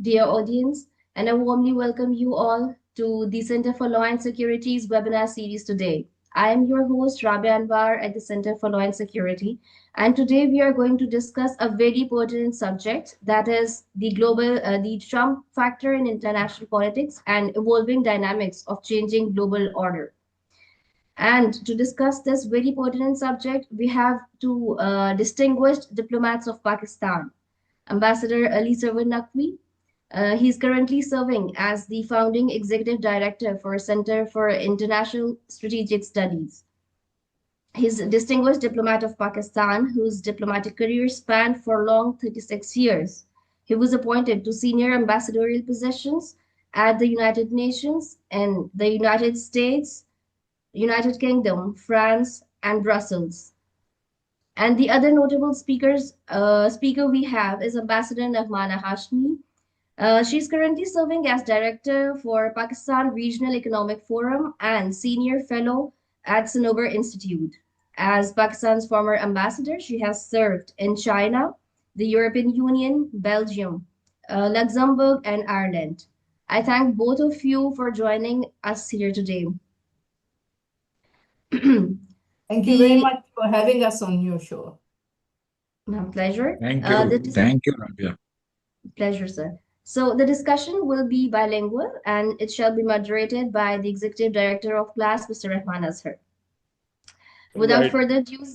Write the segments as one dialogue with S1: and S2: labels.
S1: dear audience, and I warmly welcome you all to the Center for Law and Security's webinar series today. I am your host, Rabia Anwar at the Center for Law and Security, and today we are going to discuss a very pertinent subject that is the Trump factor in international politics and evolving dynamics of changing global order. And to discuss this very pertinent subject, we have two distinguished diplomats of Pakistan. Ambassador Ali Sarwar Naqvi. He is currently serving as the founding executive director for Center for International Strategic Studies. He's a distinguished diplomat of Pakistan whose diplomatic career spanned for long 36 years. He was appointed to senior ambassadorial positions at the United Nations and the United States, United Kingdom, France, and Brussels. And the other notable speaker we have is Ambassador Nagmana Hashmi. She's currently serving as director for Pakistan Regional Economic Forum and senior fellow at Sanobar Institute. As Pakistan's former ambassador, she has served in China, the European Union, Belgium, Luxembourg, and Ireland. I thank both of you for joining us here today.
S2: Thank you very
S1: The
S2: much for having us on your show.
S1: My pleasure.
S3: Thank you. Thank you, Rabia.
S1: Pleasure, sir. So the discussion will be bilingual and it shall be moderated by the Executive Director of Class, Mr. Rahman Azhar. Without
S3: Right.
S1: further ado,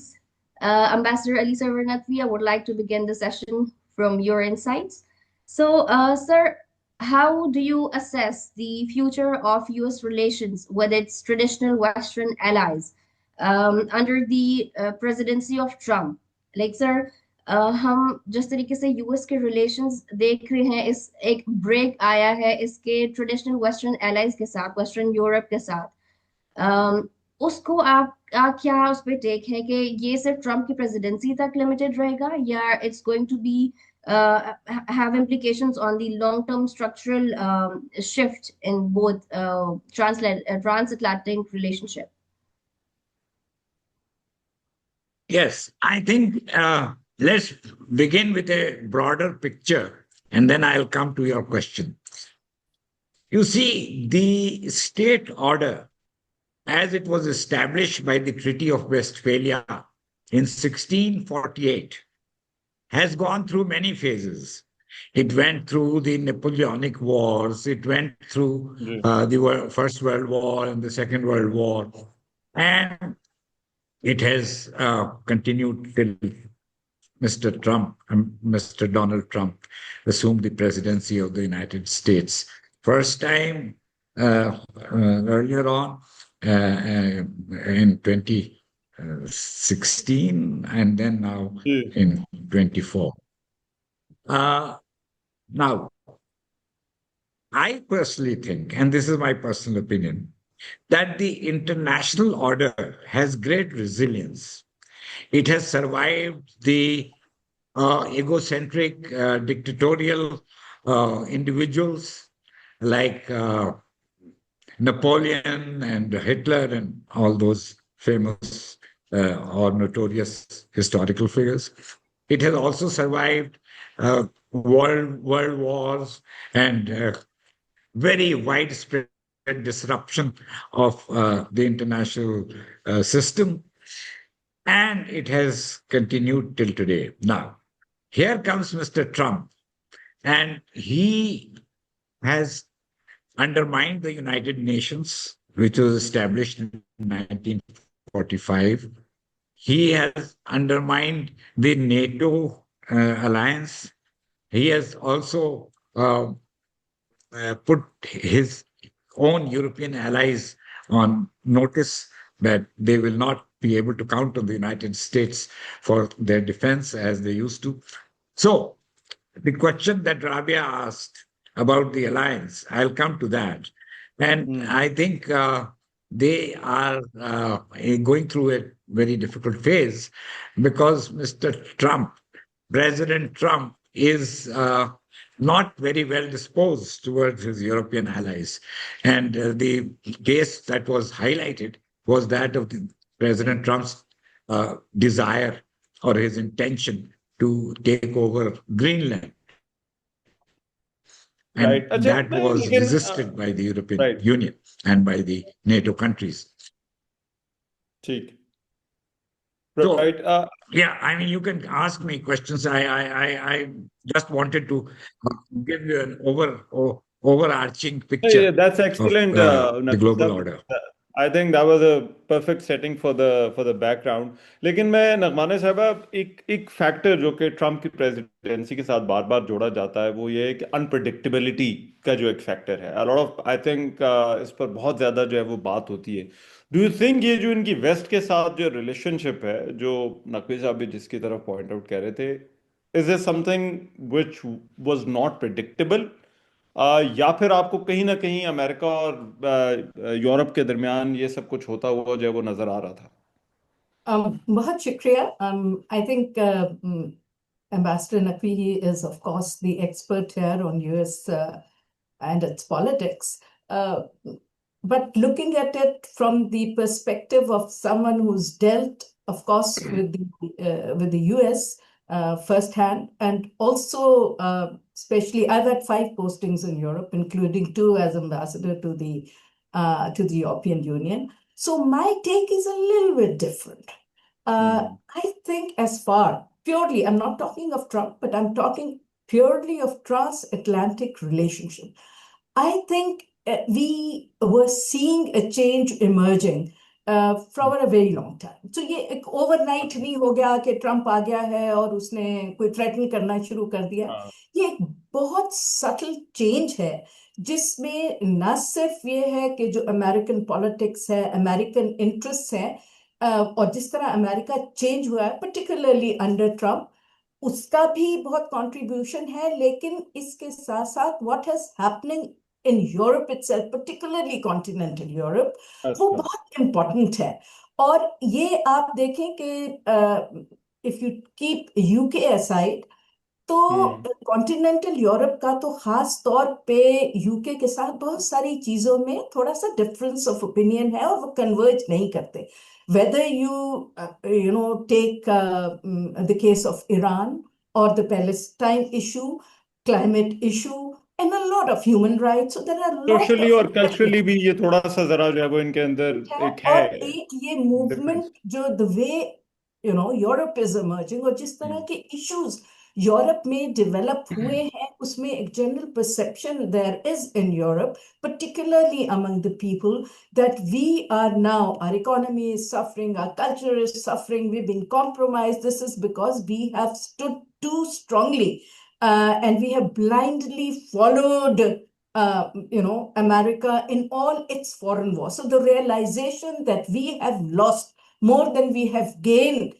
S1: Ambassador Ali Sarwar Naqvi, I would like to begin the session from your insights. So, sir, how do you assess the future of U.S. relations with its traditional Western allies under the presidency of Trump? Like, sir, हम जिस तरीके से US के relations देख रहे हैं इस एक ब्रेक आया है इसके ट्रेडिशनल वेस्टर्न एलाइज के साथ वेस्टर्न यूरोप के साथ उसको आप क्या उस पे टेक है कि ये सिर्फ ट्रम्प की प्रेसिडेंसी तक लिमिटेड रहेगा या it's going to be have implications on the long-term structural shift in both transatlantic relationship?
S3: Yes, I think let's begin with a broader picture and then I'll come to your question. You see, the state order, as it was established by the Treaty of Westphalia in 1648, has gone through many phases. It went through the Napoleonic Wars, it went through the First World War and the Second World War, and it has continued till Mr. Donald Trump assumed the presidency of the United States. First time earlier on in 2016 and then now in 24. Now, I personally think, and this is my personal opinion, that the international order has great resilience. It has survived the egocentric, dictatorial individuals like Napoleon and Hitler and all those famous or notorious historical figures. It has also survived world wars and very widespread disruption of the international system. And it has continued till today. Now, here comes Mr. Trump, and he has undermined the United Nations, which was established in 1945. He has undermined the NATO alliance. He has also put his own European allies on notice that they will not be able to count on the United States for their defense as they used to. So, the question that Rabia asked about the alliance, I'll come to that. And I think they are going through a very difficult phase because President Trump, is not very well disposed towards his European allies. And the case that was highlighted was that of President Trump's desire or his intention to take over Greenland. And
S4: right अच्छा
S3: that
S4: मैं
S3: was
S4: लेकिन
S3: resisted by the European
S4: right
S3: Union and by the NATO countries.
S4: ठीक
S3: So,
S4: right
S3: yeah, I mean, you can ask me questions. I just wanted to give you an overarching picture
S4: Yeah, that's
S3: of
S4: excellent,
S3: the
S4: Naqvi
S3: global
S4: साहब.
S3: order.
S4: I think that was a perfect setting for the background. लेकिन मैं नगमाने साहबा एक factor जो कि Trump की presidency के साथ बार बार जोड़ा जाता है वो ये है कि अनप्रडिक्टेबिलिटी का जो एक फैक्टर है. A lot of I think इस पर बहुत ज्यादा जो है वो बात होती है. डू यू थिंक ये जो इनकी वेस्ट के साथ जो रिलेशनशिप है जो नकवी साहब भी जिसकी तरफ पॉइंट आउट कह रहे थे is it something which was not predictable या फिर आपको कहीं ना कहीं अमेरिका और यूरोप के दरमियान ये सब कुछ होता हुआ जो है वो नजर आ रहा था.
S2: बहुत शुक्रिया. I think Ambassador Naqvi is, of course, the expert here on US and its politics. But looking at it from the perspective of someone who's dealt, of course, with the US firsthand, and also, especially, I've had 5 postings in Europe, including 2 as ambassador to the European Union. So my take is a little bit different. I think as far, purely, I'm not talking of Trump, but I'm talking purely of transatlantic relationship. I think we were seeing a change emerging for a very long time. So ये एक overnight नहीं हो गया कि Trump आ गया है और उसने कोई threaten करना शुरू कर दिया.
S4: हाँ.
S2: ये एक बहुत subtle change है जिसमें न सिर्फ ये है कि जो अमेरिकन पॉलिटिक्स है, अमेरिकन इंटरेस्ट है, और जिस तरह अमेरिका चेंज हुआ है पर्टिकुलरली अंडर ट्रम्प, उसका भी बहुत कंट्रीब्यूशन है. लेकिन इसके साथ साथ what has happening in Europe itself, particularly continental Europe, वो
S4: अच्छा.
S2: बहुत इम्पोर्टेंट है. और ये आप देखें कि if you keep UK aside, तो कॉन्टिनेंटल यूरोप का तो खास तौर पे यूके के साथ बहुत सारी चीजों में थोड़ा सा डिफरेंस ऑफ ओपिनियन है और वो कन्वर्ज नहीं करते. Whether you take the case of Iran or the Palestine issue, climate issue, and a lot of human rights. So there are a lot
S4: socially
S2: of
S4: और कल्चरली भी ये थोड़ा सा जरा जो है वो इनके अंदर
S2: है.
S4: एक है
S2: और एक ये मूवमेंट
S4: डिफरेंस.
S2: जो the way Europe is emerging, और जिस तरह के इश्यूज यूरोप में डेवलप हुए हैं, उसमें एक general perception there is in Europe, particularly among the people, that we are now, our economy is suffering, our culture is suffering, we've been compromised. This is because we have stood too strongly and we have blindly followed America in all its foreign wars. So the realization that we have lost more than we have gained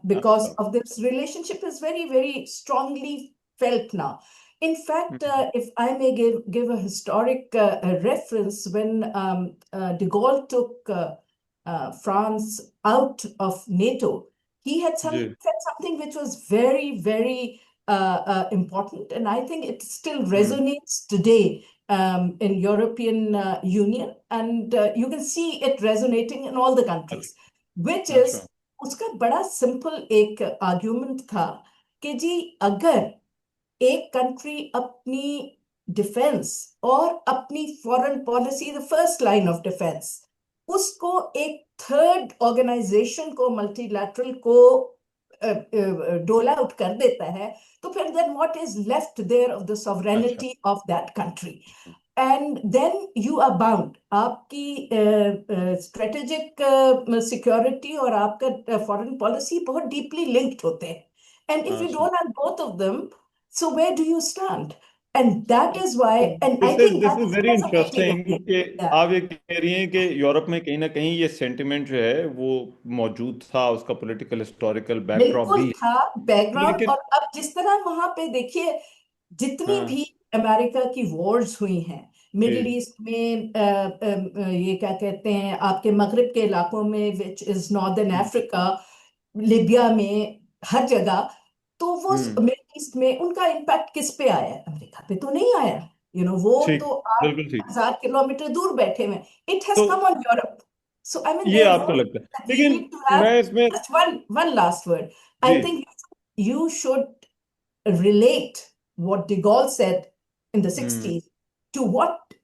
S2: because of this relationship is very, very strongly felt now. In fact, if I may give a historic reference, when de Gaulle took France out of NATO, he had said something which was very, very important, and I think it still resonates today in European Union, and you can see it resonating in all the countries, which is उसका बड़ा simple एक argument था कि जी अगर एक country अपनी defence और अपनी foreign policy, the first line of defence, उसको एक थर्ड ऑर्गेनाइजेशन को, मल्टीलैटरल को डोल आउट कर देता है, तो फिर then what is left there of the sovereignty of that country? And then you are bound. आपकी strategic security और आपका foreign policy बहुत deeply linked होते हैं. And if you don't have both of them, so where do you stand? And that is why, and I think
S4: this
S2: that
S4: is
S2: is
S4: very
S2: resonating
S4: interesting
S2: again.
S4: कि आप ये कह रही हैं कि यूरोप में कहीं ना कहीं ये सेंटिमेंट जो है वो मौजूद था, उसका पॉलिटिकल हिस्टोरिकल बैकड्रॉप
S2: बिल्कुल
S4: भी
S2: था बैकग्राउंड.
S4: लेकिन
S2: और अब जिस तरह वहां पे देखिए, जितनी भी अमेरिका की वॉर्स हुई हैं मिडिल ईस्ट में, ये क्या कहते हैं, आपके मगरिब के इलाकों में, which is northern Africa, Libya में, हर जगह, तो वो मिडिल ईस्ट में उनका इम्पैक्ट किस पे आया? अमेरिका पे तो नहीं आया. वो तो 8,000 किलोमीटर दूर बैठे हुए. It has come on Europe. So I mean,
S4: ये आपको लगता है,
S2: we
S4: लेकिन
S2: need to have
S4: मैं इसमें
S2: just one last word. I think you should relate what de Gaulle said in the 60s to what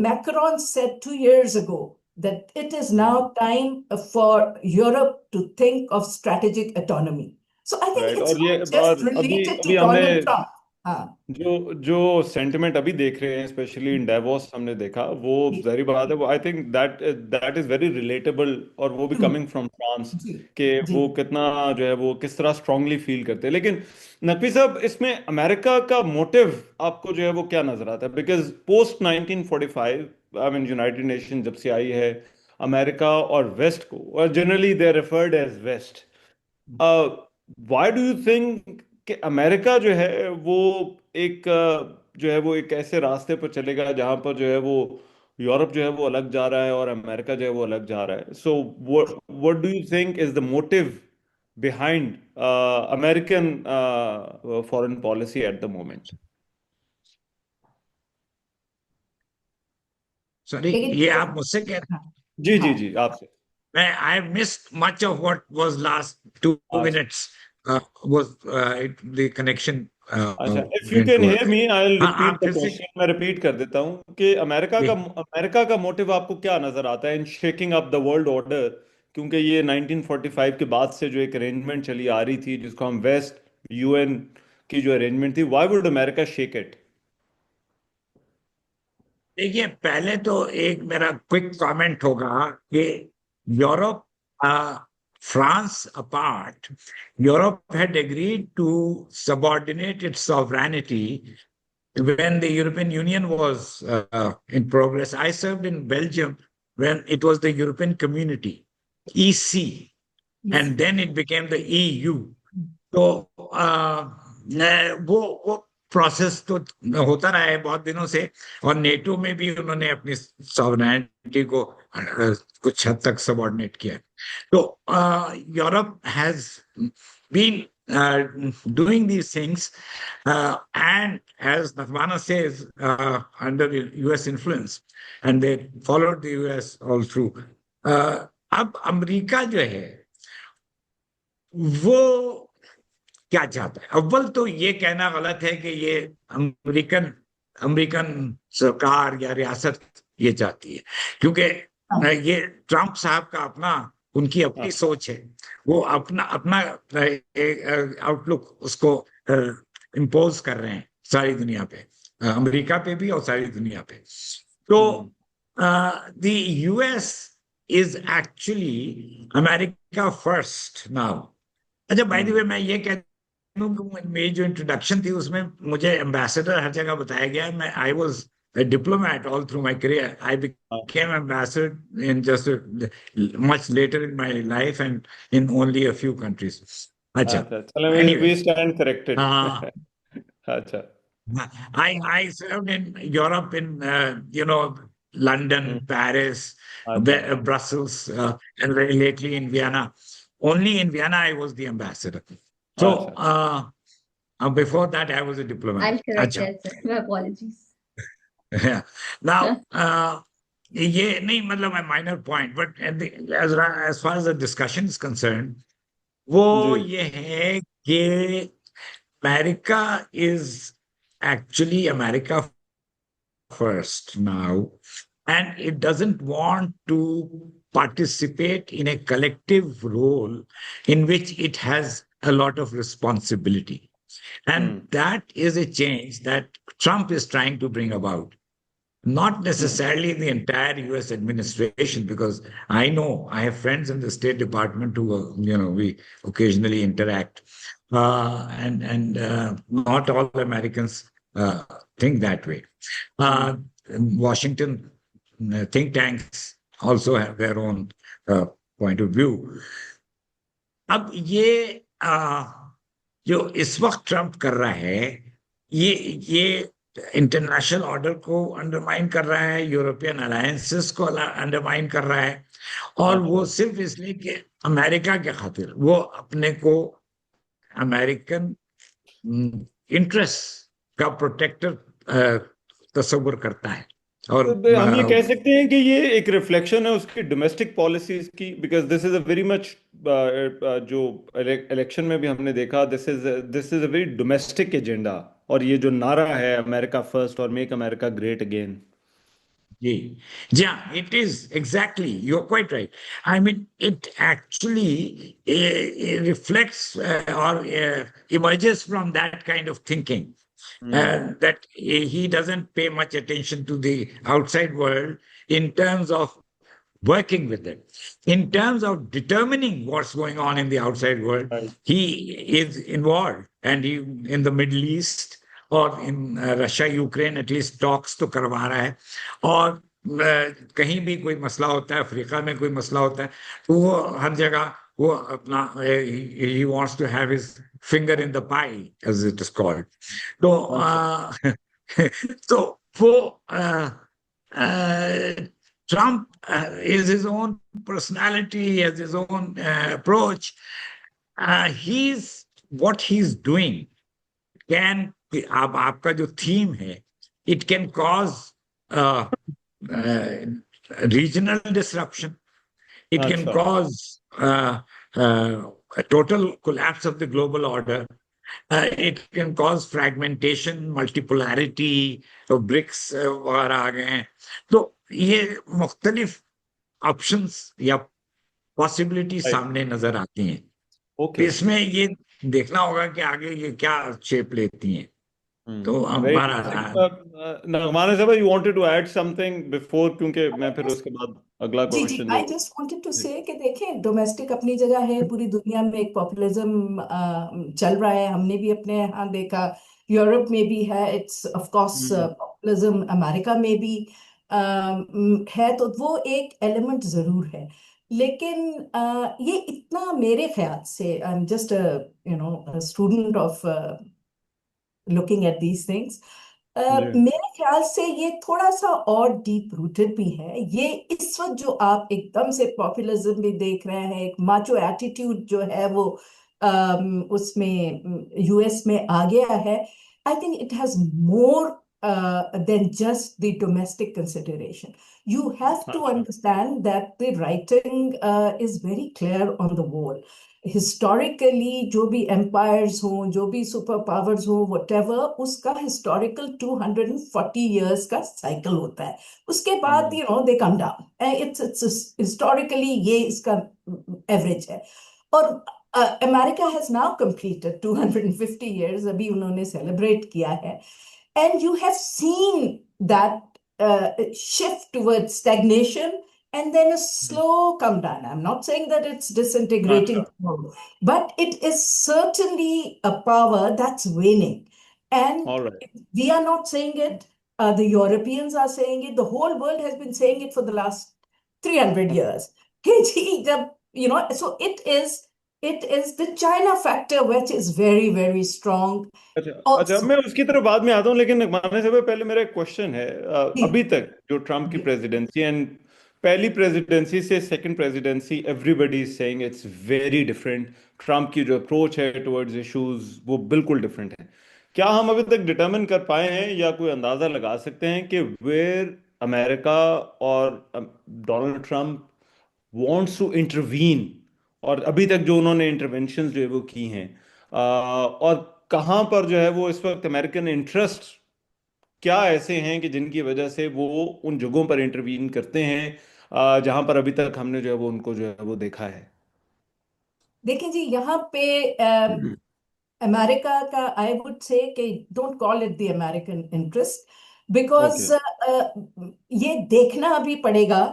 S2: Macron said 2 years ago, that it is now time for Europe to think of strategic autonomy. So I think
S4: right
S2: it's
S4: और ये
S2: not just
S4: और अभी
S2: related
S4: अभी
S2: to
S4: हमने
S2: Donald Trump. हाँ,
S4: जो sentiment अभी देख रहे हैं स्पेशली इन डेवोस हमने देखा वो
S2: जी
S4: जारी बात है वो I think that is very relatable और वो भी
S2: जी
S4: कमिंग फ्रॉम फ्रांस
S2: जी
S4: कि
S2: जी
S4: वो कितना जो है वो किस तरह स्ट्रांगली फील करते हैं लेकिन नकवी साहब इसमें अमेरिका का मोटिव आपको जो है वो क्या नजर आता है because post 1945 I mean united nation जब से आई है अमेरिका और वेस्ट को और generally they referred as west why do you think कि अमेरिका जो है वो एक जो है वो एक ऐसे रास्ते पर चलेगा जहां पर जो है वो यूरोप जो है वो अलग जा रहा है और अमेरिका जो है वो अलग जा रहा है so what do you think is the motive behind American foreign policy at the moment
S3: sorry
S2: लेकिन
S3: ये आप मुझसे कह रहे
S2: हाँ
S4: जी जी
S2: हाँ
S4: जी आपसे
S3: हैं I missed much of what was last 2 minutes was the connection
S4: अच्छा if you
S3: went
S4: can
S3: poor
S4: hear me I will
S3: हाँ
S4: रिपीट
S3: आप
S4: द
S3: फिर से
S4: क्वेश्चन मैं रिपीट कर देता हूँ कि अमेरिका का मोटिव आपको क्या नजर आता है in shaking up the world order क्योंकि ये 1945 के बाद से जो एक अरेंजमेंट चली आ रही थी जिसको हम वेस्ट यूएन की जो अरेंजमेंट थी why would America shake it
S3: देखिए पहले तो एक मेरा क्विक कमेंट होगा कि Europe France apart Europe had agreed to subordinate its sovereignty when the European Union was in progress. I served in Belgium when it was the European Community, EC,
S2: yes
S3: and then it became the EU. तो वो process तो होता रहा है बहुत दिनों से और नेटो में भी उन्होंने अपनी सॉवरेनिटी को कुछ हद तक सबऑर्डिनेट किया तो Europe has been doing these things and as Nagmana says under US influence and they followed the US all through अब अमेरिका जो है वो क्या चाहता है अव्वल तो ये कहना गलत है कि ये अमेरिकन अमेरिकन सरकार या रियासत ये चाहती है क्योंकि
S2: हाँ
S3: ये ट्रम्प साहब का अपना उनकी अपनी सोच है वो अपना अपना आउटलुक उसको इम्पोज कर रहे हैं सारी दुनिया पे अमेरिका पे भी और सारी दुनिया पे तो the US is actually America first now अच्छा बाय द वे मैं ये कह मेरी जो इंट्रोडक्शन थी उसमें मुझे एम्बेसडर हर जगह बताया गया मैं I was a diplomat all through my career. I became ambassador in just much later in my life and in only a few countries. Acha.
S4: अच्छा चलो
S3: Anyway,
S4: we stand corrected
S3: uh,
S4: अच्छा
S3: I served in Europe in London, Paris,
S4: अच्छा
S3: Brussels, and very lately in Vienna. Only in Vienna I was the ambassador. So
S4: अच्छा
S3: before that I was a diplomat.
S1: I'll correct
S3: Acha.
S1: that, sir. My apologies.
S3: Yeah. Now, ये नहीं मतलब a minor point, but as far as the discussion is concerned, वो
S4: जी
S3: ये है कि America is actually America first now, and it doesn't want to participate in a collective role in which it has a lot of responsibility. And that is a change that Trump is trying to bring about. Not necessarily the entire US administration, because I know I have friends in the State Department who, we occasionally interact. And not all Americans think that way. Washington think tanks also have their own point of view. अब ये जो इस वक्त Trump कर रहा है ये international order को अंडरमाइन कर रहा है यूरोपियन अलायंसेस को अंडरमाइन कर रहा है और वो सिर्फ इसलिए कि अमेरिका के खातिर वो अपने को अमेरिकन इंटरेस्ट का प्रोटेक्टर तस्वुर करता है और
S4: तो हम ये कह सकते हैं कि ये एक रिफ्लेक्शन है उसकी डोमेस्टिक पॉलिसीज की because this is a very much जो इलेक्शन में भी हमने देखा this is a very domestic agenda और ये जो नारा है अमेरिका फर्स्ट और make America great again?
S3: Yeah, it is exactly. You're quite right. I mean, it actually reflects or emerges from that kind of thinking that he doesn't pay much attention to the outside world in terms of working with it. In terms of determining what's going on in the outside world,
S4: Right.
S3: he is involved, and he in the Middle East और in Russia Ukraine at least talks तो करवा रहा है, और कहीं भी कोई मसला होता है, अफ्रीका में कोई मसला होता है, तो वो हर जगह वो अपना ही wants to have his finger in the pie as it is called. तो तो वो Trump is his own personality, has his own approach. He's what he's doing can अब आपका जो थीम है, it can cause regional disruption. It can
S4: अच्छा.
S3: cause a total collapse of the global order. It can cause fragmentation, multipolarity, तो BRICS वगैरह आ गए हैं. तो ये मुख्तलिफ ऑप्शंस या पॉसिबिलिटी
S4: Right.
S3: सामने नजर आती हैं. तो
S4: Okay.
S3: इसमें ये देखना होगा कि आगे ये क्या शेप लेती हैं. तो
S4: Very
S3: हमारा
S4: interesting. नगमाने साहब, you wanted to add something before, क्योंकि मैं फिर उसके बाद अगला
S2: जी जी
S4: क्वेश्चन
S2: आई
S4: जो
S2: जस्ट वांटेड टू से कि देखें, डोमेस्टिक अपनी जगह है, पूरी दुनिया में एक पॉपुलिज्म चल रहा है, हमने भी अपने यहाँ देखा, यूरोप में भी है, it's of course populism America में भी है, तो वो एक एलिमेंट जरूर है. लेकिन ये इतना मेरे ख्याल से, I am just student of looking at these things,
S4: जी.
S2: मेरे ख्याल से ये थोड़ा सा और डीप रूटेड भी है. ये इस वक्त जो आप एकदम से पॉपुलिज्म भी देख रहे हैं, एक माचो एटीट्यूड जो है वो उसमें यूएस में आ गया है. I think it has more than just the domestic consideration. You have to
S4: अच्छा.
S2: understand that the writing is very clear on the wall. Historically जो भी एम्पायर्स हों, जो भी सुपर पावर्स हों, whatever, उसका हिस्टोरिकल 240 years का साइकिल होता है. उसके बाद दे कम डाउन. इट्स हिस्टोरिकली ये इसका एवरेज है. और America has now completed 250 years, अभी उन्होंने सेलिब्रेट किया है. And you have seen that shift towards stagnation and then a slow come down. I'm not saying that it's disintegrating
S4: अच्छा.
S2: tomorrow, but it is certainly a power that's waning. And
S4: All right.
S2: we are not saying it, the Europeans are saying it, the whole world has been saying it for the last 300 years. So it is the China factor which is very, very strong.
S4: अच्छा अच्छा,
S2: Also,
S4: मैं उसकी तरफ बाद में आता हूँ, लेकिन माने से पहले मेरा एक क्वेश्चन है. अभी
S2: जी,
S4: तक जो ट्रम्प की
S2: जी.
S4: प्रेसिडेंसी एंड पहली प्रेसिडेंसी से second presidency, everybody is saying it's very different. Trump की जो अप्रोच है टुवर्ड्स इश्यूज वो बिल्कुल डिफरेंट है. क्या हम अभी तक डिटरमिन कर पाए हैं या कोई अंदाजा लगा सकते हैं कि वेयर अमेरिका और Donald Trump wants to intervene, और अभी तक जो उन्होंने इंटरवेंशंस जो है वो की हैं, और कहाँ पर जो है वो इस वक्त अमेरिकन इंटरेस्ट क्या ऐसे हैं कि जिनकी वजह से वो उन जगहों पर इंटरवीन करते हैं जहां पर अभी तक हमने जो है वो उनको जो है वो देखा है?
S2: देखिए जी, यहाँ पे अमेरिका का आई वुड से कि don't call it the American interest,
S4: okay.
S2: Because ये देखना अभी पड़ेगा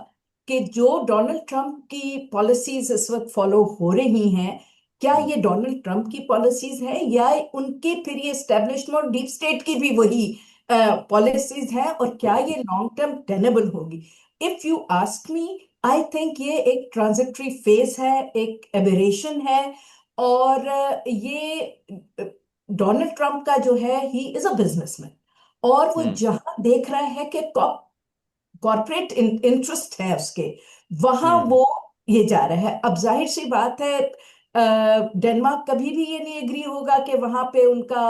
S2: कि जो डोनाल्ड ट्रंप की पॉलिसीज इस वक्त फॉलो हो रही हैं, क्या ये डोनाल्ड ट्रंप की पॉलिसीज हैं या उनकी फिर ये एस्टेब्लिशमेंट और डीप स्टेट की भी वही पॉलिसीज हैं, और क्या ये लॉन्ग टर्म टेनेबल होगी. If you ask me, I think ये एक ट्रांजिटरी फेज है, एक एबरेशन है. और ये डोनाल्ड ट्रंप का जो है, ही इज अ बिजनेसमैन, और वो जहां देख रहा है कि कॉर्पोरेट इंटरेस्ट है उसके, वहां वो ये जा रहा है. अब जाहिर सी बात है, डेनमार्क कभी भी ये नहीं एग्री होगा कि वहां पे उनका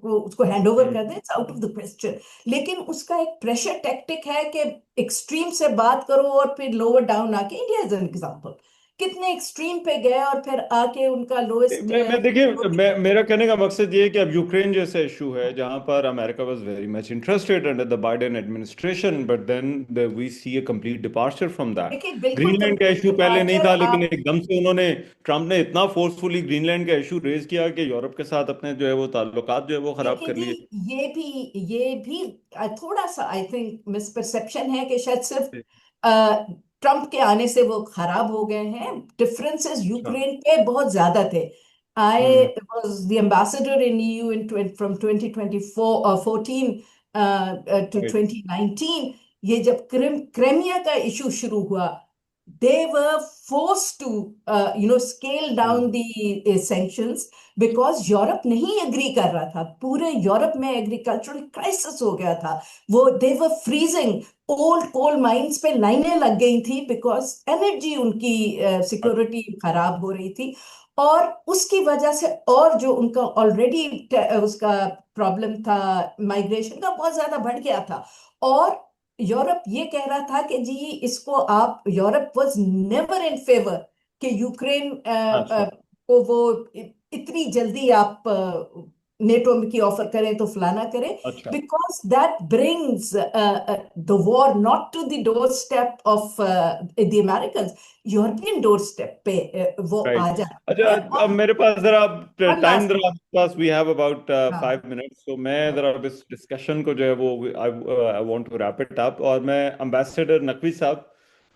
S2: उसको हैंड ओवर कर दे, it's out of the question. लेकिन उसका एक प्रेशर टैक्टिक है कि एक्सट्रीम से बात करो और फिर लोअर डाउन आके, इंडिया इज एन एग्जांपल. कितने एक्सट्रीम पे गए और फिर आके उनका लोएस्ट
S4: मैं देखिए मेरा कहने का मकसद ये है कि अब यूक्रेन जैसा इशू है जहां पर America was very much interested under the Biden administration, but then we see a complete departure from that.
S2: देखिए बिल्कुल
S4: ग्रीनलैंड का इशू पहले नहीं
S2: डिपार्चर
S4: था, लेकिन
S2: आप
S4: एकदम से उन्होंने, ट्रम्प ने इतना फोर्सफुली ग्रीनलैंड का इशू रेज किया कि यूरोप के साथ अपने जो है वो ताल्लुकात जो है वो खराब
S2: देखिए
S4: कर
S2: जी,
S4: लिए।
S2: ये भी थोड़ा सा आई थिंक मिसपरसेप्शन है कि शायद सिर्फ ट्रम्प के आने से वो खराब हो गए हैं। डिफरेंसेस
S4: अच्छा।
S2: यूक्रेन पे बहुत ज्यादा थे। I
S4: hmm.
S2: Was the ambassador in EU in from 2024 14 to
S4: right.
S2: 2019। ये जब क्रेमिया का इशू शुरू हुआ, they were forced to scale down the sanctions because Europe नहीं एग्री कर रहा था। पूरे यूरोप में एग्रीकल्चरल क्राइसिस हो गया था। वो दे वर फ्रीजिंग, ओल्ड कोल माइंस पे लाइनें लग गई थी बिकॉज एनर्जी उनकी सिक्योरिटी खराब हो रही थी। और उसकी वजह से और जो उनका ऑलरेडी उसका प्रॉब्लम था माइग्रेशन का, बहुत ज्यादा बढ़ गया था। और यूरोप ये कह रहा था कि जी इसको आप, Europe was never in favour कि यूक्रेन
S4: अच्छा।
S2: को वो इतनी जल्दी आप नेटो की ऑफर करें तो फलाना करें,
S4: अच्छा।
S2: Because that brings the war not to the doorstep of the American, European doorstep पे वो आ
S4: राइट।
S2: जाता
S4: अच्छा,
S2: है।
S4: अब
S2: और
S4: मेरे पास जरा
S2: वन
S4: टाइम,
S2: लास्ट,
S4: जरा आपके पास वी हैव अबाउट
S2: हाँ
S4: 5 मिनट्स, तो मैं जरा अब इस डिस्कशन को जो है वो I want to wrap it up. और मैं एम्बेसडर नकवी साहब,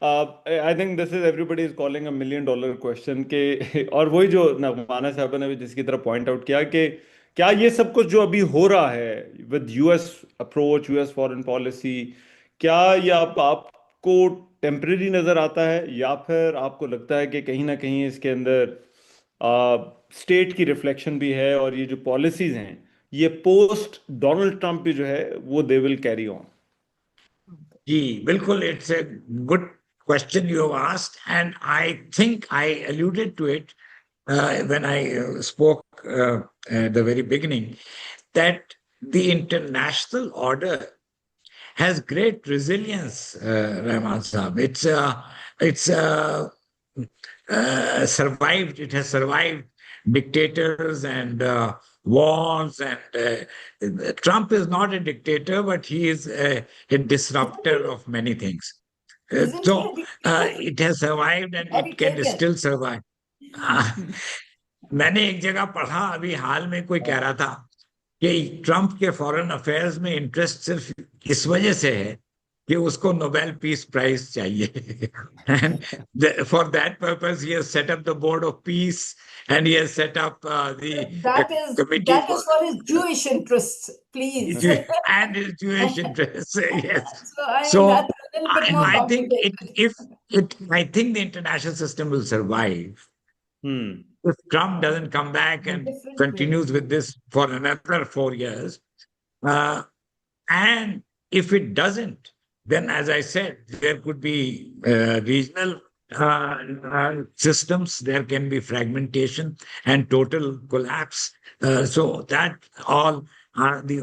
S4: I think this is everybody is calling $1 million question के और वही जो नगमाना साहब ने भी जिसकी तरफ पॉइंट आउट किया कि क्या ये सब कुछ जो अभी हो रहा है with US approach, US foreign policy, क्या ये आपको टेम्परेरी नजर आता है, या फिर आपको लगता है कि कहीं ना कहीं इसके अंदर स्टेट की रिफ्लेक्शन भी है और ये जो पॉलिसीज हैं ये पोस्ट डोनाल्ड ट्रंप भी जो है वो दे विल कैरी ऑन?
S3: जी बिल्कुल, it's a good question you have asked, and I think I alluded to it when I spoke at the very beginning, that the international order has great resilience, Rahman Saab. It's survived. It has survived dictators and wars. And Trump is not a dictator, but he is a
S2: isn't he,
S3: disruptor of many things.
S2: isn't he a
S3: So
S2: dictator,
S3: it has survived and it can
S2: authoritarian?
S3: still survive. मैंने एक जगह पढ़ा, अभी हाल में कोई कह रहा था कि ट्रंप के फॉरेन अफेयर्स में इंटरेस्ट सिर्फ इस वजह से है कि उसको नोबेल पीस प्राइज चाहिए and for that purpose he has set up the board of peace and he has set up the committee
S2: That is for his Jewish interests, please.
S3: and his Jewish interests. Yes.
S2: So I mean
S3: So
S2: that's a little bit more
S3: I think
S2: complicated.
S3: I think the international system will survive
S4: hmm.
S3: if Trump doesn't come back
S2: In a
S3: and
S2: different way.
S3: continues with this for another 4 years. Uh, and if it doesn't, then as I said, there could be regional systems, there can be fragmentation and total collapse. So that all are the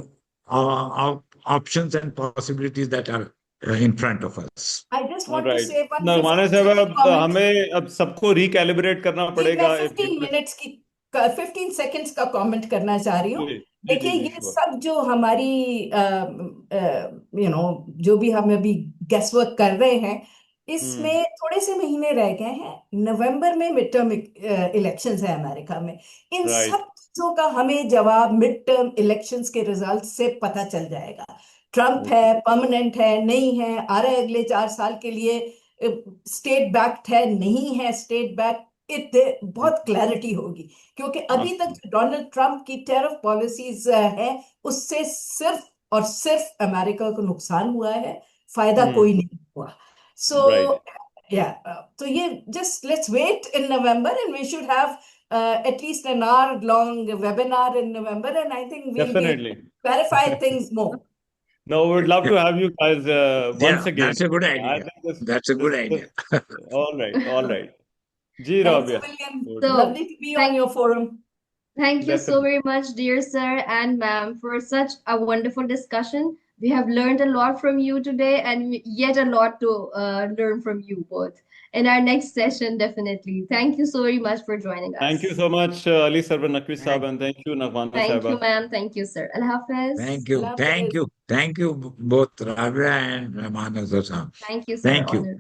S3: options and possibilities that are in front of us.
S2: I just want to
S4: right.
S2: say one
S4: नगमाना
S2: 15
S4: साहब,
S2: second
S4: अब
S2: comment.
S4: हमें अब सबको recalibrate करना
S2: जी मैं
S4: पड़ेगा।
S2: 15 minutes की 15 seconds का कमेंट करना चाह रही हूँ।
S4: जी जी
S2: देखिए
S4: जी जी,
S2: ये
S4: श्योर।
S2: सब जो हमारी जो भी हम अभी गेसवर्क कर रहे हैं,
S4: हम्म।
S2: इसमें थोड़े से महीने रह गए हैं। नवंबर में मिड टर्म इलेक्शंस है अमेरिका में। In
S4: right.
S2: सब चीजों का हमें जवाब मिड टर्म इलेक्शंस के रिजल्ट से पता चल जाएगा। Trump
S4: okay.
S2: है, परमानेंट है, नहीं है, आ रहा है अगले 4 साल के लिए, स्टेट बैक्ड है, नहीं है स्टेट बैक, बहुत क्लैरिटी होगी। क्योंकि अभी तक जो डोनाल्ड ट्रंप की टेरिफ पॉलिसीज है, उससे सिर्फ और सिर्फ अमेरिका को नुकसान हुआ है, फायदा
S4: हम्म।
S2: कोई नहीं हुआ। So
S4: right.
S2: या तो ये just let's wait in November and we should have at least an hour long webinar in November, and I think we'll be able
S4: definitely.
S2: to clarify things more.
S4: No, we would love
S3: Yeah,
S4: to have you guys once
S3: yeah,
S4: again.
S3: that's a good
S4: I
S3: idea.
S4: think
S3: That's a good idea.
S4: all right, all right. Ji
S2: Thanks a
S4: Rabia.
S2: million.
S4: Good.
S1: So,
S2: Lovely to be on
S1: thank
S2: your forum.
S1: Thank you so
S4: Definitely.
S1: very much, dear sir and ma'am, for such a wonderful discussion. We have learned a lot from you today and yet a lot to learn from you both. in our next session, definitely. Thank you so very much for joining
S4: Thank you
S1: us.
S4: so much, Ali Sarwar Naqvi
S3: Thank,
S4: Saab, and thank you, Nagmana
S1: Thank you,
S4: Sahaba.
S1: ma'am. Thank you, sir. Allah Hafiz.
S3: thank you.
S2: Allah
S3: Thank
S2: Hafiz.
S3: you. Thank you both Rabia and Rahman Azhar Saab.
S1: Thank you, sir.
S3: Thank you.
S1: Honor.